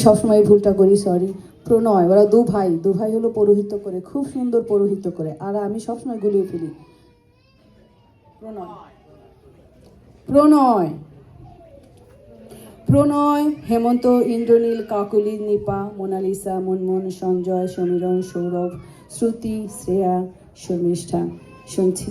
সবসময় ভুলটা করি, সরি। প্রণয়, ওরা দু ভাই হলো পৌরোহিত্য করে, খুব সুন্দর পৌরোহিত্য করে, আর আমি সবসময় গুলিয়ে ফেলি। প্রণয় প্রণয় প্রণয়, হেমন্ত, ইন্দ্রনীল, কাকলি, নিপা, মোনালিসা, মুনমুন, সঞ্জয়, সমীরণ, সৌরভ, শ্রুতি, শ্রেয়া, শর্মিষ্ঠা। শুনছি।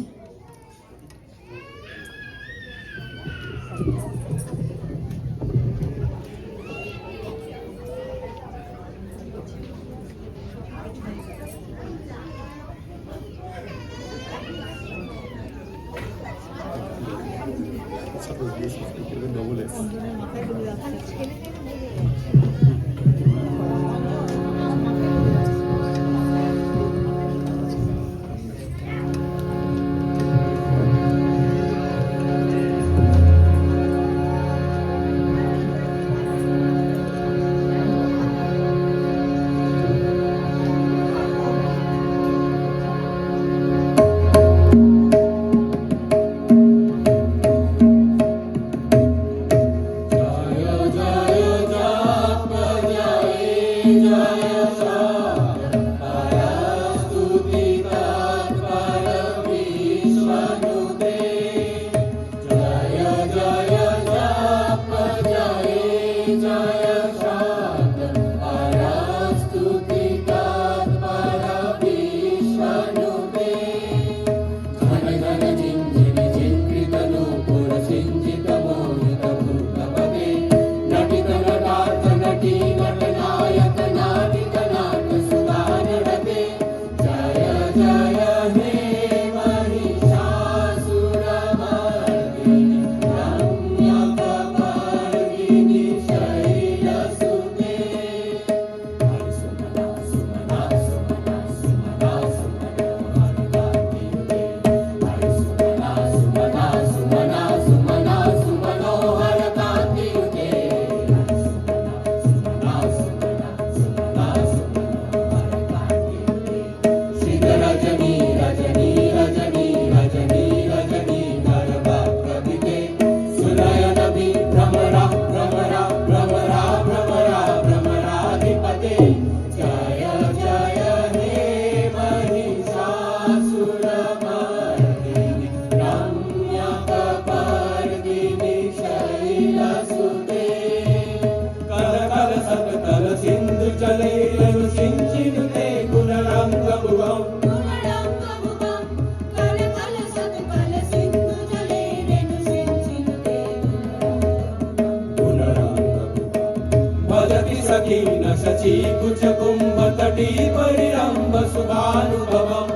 सखी कुछ कुंभ तटी परिरंभ सुभानुभवम्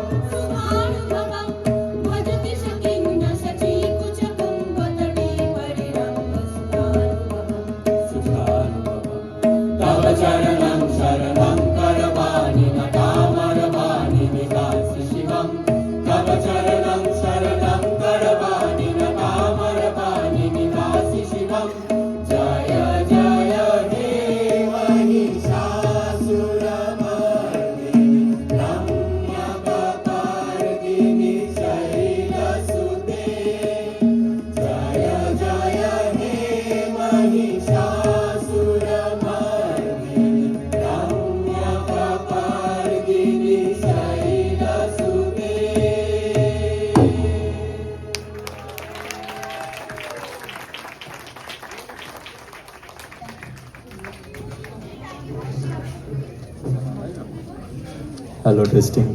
भजति सखी सखी कुछ कुंभ तटी परिरंभ सुभानुभवम् तव चरणं शरणं करवाणि नतामरवाणि विकासि शिवम् तव चरणं शरणं करवाणि नतामरवाणि विकासि शिवम् जय जय हे महिषासुरमर्दिनि रम्यकपर्दिनि शैलसुते जय जय हे महिषासुरमर्दिनि रम्यकपर्दिनि शैलसुते. Hello testing.